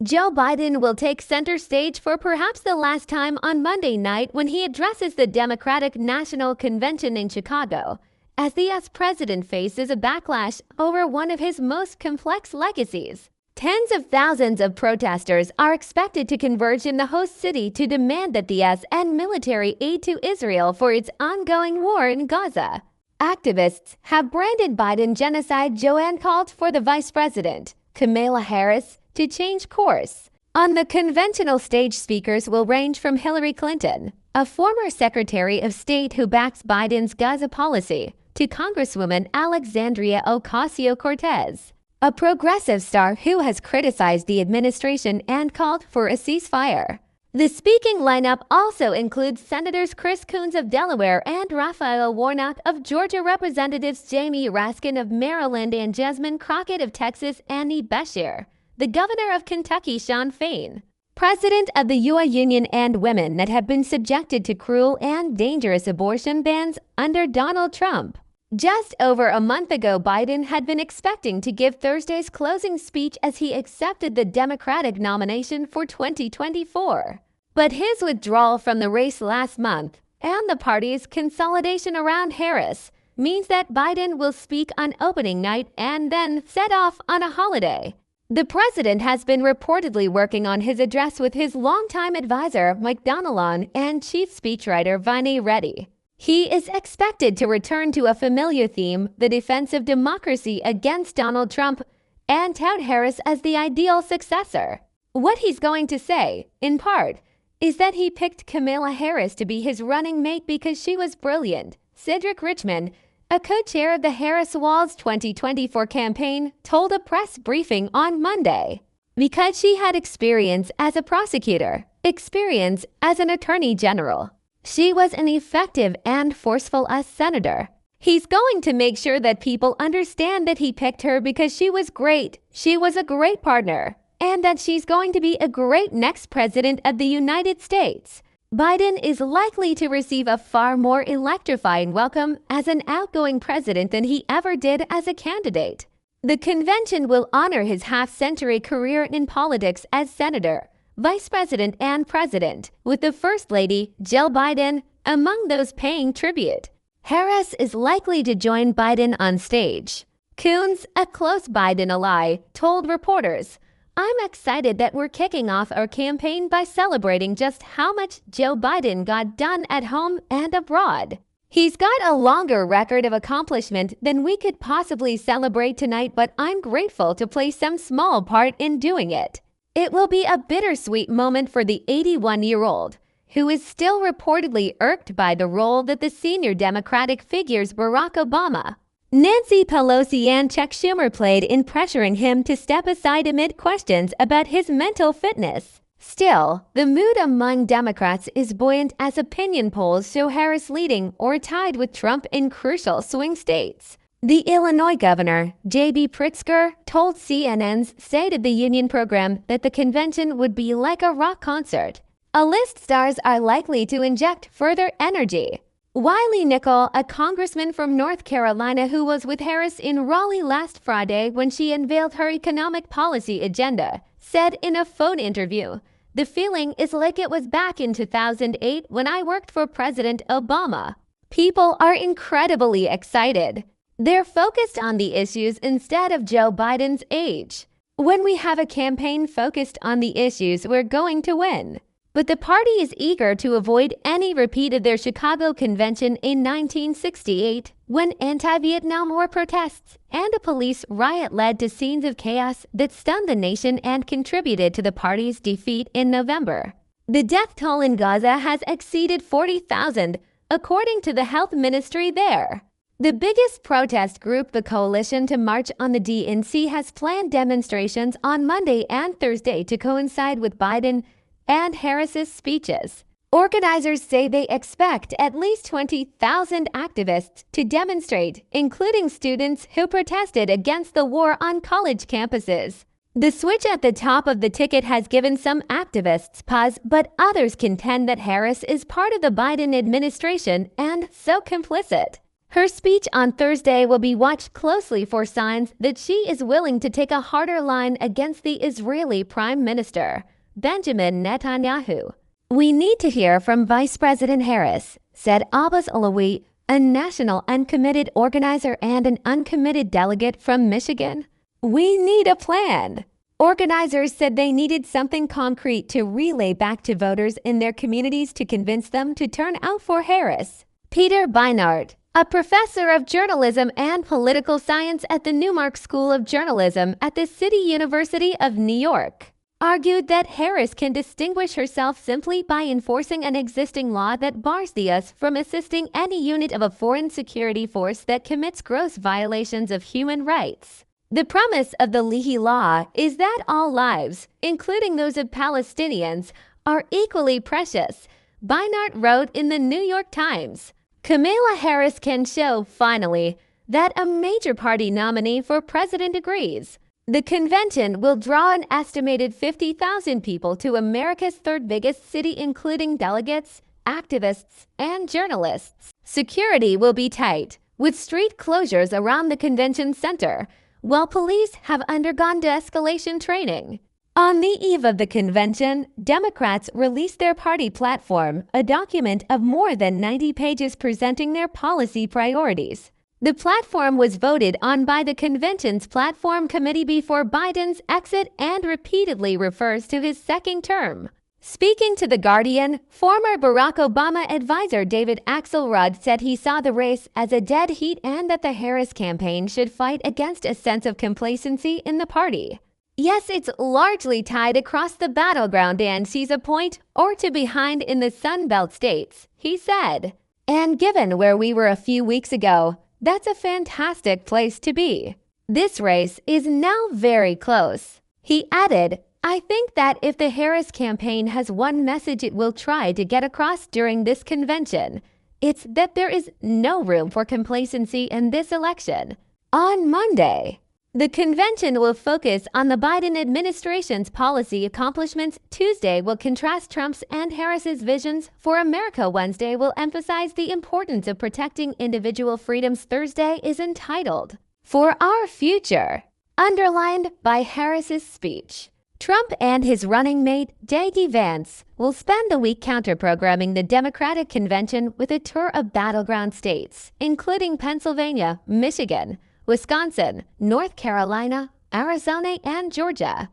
Joe Biden will take center stage for perhaps the last time on Monday night when he addresses the Democratic National Convention in Chicago, as the U.S. president faces a backlash over one of his most complex legacies. Tens of thousands of protesters are expected to converge in the host city to demand that the U.S. end military aid to Israel for its ongoing war in Gaza. Activists have branded Biden genocide and called for the vice president, Kamala Harris, to change course. On the conventional stage, speakers will range from Hillary Clinton, a former Secretary of State who backs Biden's Gaza policy, to Congresswoman Alexandria Ocasio-Cortez, a progressive star who has criticized the administration and called for a ceasefire. The speaking lineup also includes Senators Chris Coons of Delaware and Raphael Warnock of Georgia, Representatives Jamie Raskin of Maryland and Jasmine Crockett of Texas, Andy Beshear, the governor of Kentucky, Sean Fain, president of the U.S. Union, and women that have been subjected to cruel and dangerous abortion bans under Donald Trump. Just over a month ago, Biden had been expecting to give Thursday's closing speech as he accepted the Democratic nomination for 2024. But his withdrawal from the race last month and the party's consolidation around Harris means that Biden will speak on opening night and then set off on a holiday. The president has been reportedly working on his address with his longtime advisor, Mike Donilon, and chief speechwriter, Vinay Reddy. He is expected to return to a familiar theme, the defense of democracy against Donald Trump, and tout Harris as the ideal successor. What he's going to say, in part, is that he picked Kamala Harris to be his running mate because she was brilliant. Cedric Richmond, a co-chair of the Harris-Walz 2024 campaign, told a press briefing on Monday. Because she had experience as a prosecutor, experience as an attorney general, she was an effective and forceful as senator. He's going to make sure that people understand that he picked her because she was great, she was a great partner, and that she's going to be a great next president of the United States. Biden is likely to receive a far more electrifying welcome as an outgoing president than he ever did as a candidate. The convention will honor his half-century career in politics as senator, vice president, and president, with the First Lady, Jill Biden, among those paying tribute. Harris is likely to join Biden on stage. Coons, a close Biden ally, told reporters, "I'm excited that we're kicking off our campaign by celebrating just how much Joe Biden got done at home and abroad. He's got a longer record of accomplishment than we could possibly celebrate tonight, but I'm grateful to play some small part in doing it." It will be a bittersweet moment for the 81-year-old, who is still reportedly irked by the role that the senior Democratic figures Barack Obama, Nancy Pelosi, and Chuck Schumer played in pressuring him to step aside amid questions about his mental fitness. Still, the mood among Democrats is buoyant as opinion polls show Harris leading or tied with Trump in crucial swing states. The Illinois governor, J.B. Pritzker, told CNN's State of the Union program that the convention would be like a rock concert. A-list stars are likely to inject further energy. Wiley Nickel, a congressman from North Carolina who was with Harris in Raleigh last Friday when she unveiled her economic policy agenda, said in a phone interview, "The feeling is like it was back in 2008 when I worked for President Obama. People are incredibly excited. They're focused on the issues instead of Joe Biden's age. When we have a campaign focused on the issues, we're going to win." But the party is eager to avoid any repeat of their Chicago convention in 1968, when anti-Vietnam War protests and a police riot led to scenes of chaos that stunned the nation and contributed to the party's defeat in November. The death toll in Gaza has exceeded 40,000, according to the health ministry there. The biggest protest group, the Coalition to March on the DNC, has planned demonstrations on Monday and Thursday to coincide with Biden and Harris's speeches. Organizers say they expect at least 20,000 activists to demonstrate, including students who protested against the war on college campuses. The switch at the top of the ticket has given some activists pause, but others contend that Harris is part of the Biden administration and so complicit. Her speech on Thursday will be watched closely for signs that she is willing to take a harder line against the Israeli Prime Minister, Benjamin Netanyahu. "We need to hear from Vice President Harris," said Abbas Alawi, a national uncommitted organizer and an uncommitted delegate from Michigan. "We need a plan." Organizers said they needed something concrete to relay back to voters in their communities to convince them to turn out for Harris. Peter Beinart, a professor of journalism and political science at the Newmark School of Journalism at the City University of New York, argued that Harris can distinguish herself simply by enforcing an existing law that bars the U.S. from assisting any unit of a foreign security force that commits gross violations of human rights. The premise of the Leahy Law is that all lives, including those of Palestinians, are equally precious, Beinart wrote in the New York Times. Kamala Harris can show, finally, that a major party nominee for president agrees. The convention will draw an estimated 50,000 people to America's third biggest city, including delegates, activists, and journalists. Security will be tight, with street closures around the convention center, while police have undergone de-escalation training. On the eve of the convention, Democrats released their party platform, a document of more than 90 pages presenting their policy priorities. The platform was voted on by the convention's platform committee before Biden's exit and repeatedly refers to his second term. Speaking to The Guardian, former Barack Obama advisor David Axelrod said he saw the race as a dead heat and that the Harris campaign should fight against a sense of complacency in the party. "Yes, it's largely tied across the battleground and sees a point or two behind in the Sun Belt states," he said. "And given where we were a few weeks ago, that's a fantastic place to be. This race is now very close." He added, "I think that if the Harris campaign has one message it will try to get across during this convention, it's that there is no room for complacency in this election." On Monday, the convention will focus on the Biden administration's policy accomplishments. Tuesday will contrast Trump's and Harris's visions for America. Wednesday will emphasize the importance of protecting individual freedoms. Thursday is entitled "For Our Future," underlined by Harris's speech. Trump and his running mate, J.D. Vance, will spend the week counter-programming the Democratic convention with a tour of battleground states, including Pennsylvania, Michigan, Wisconsin, North Carolina, Arizona, and Georgia.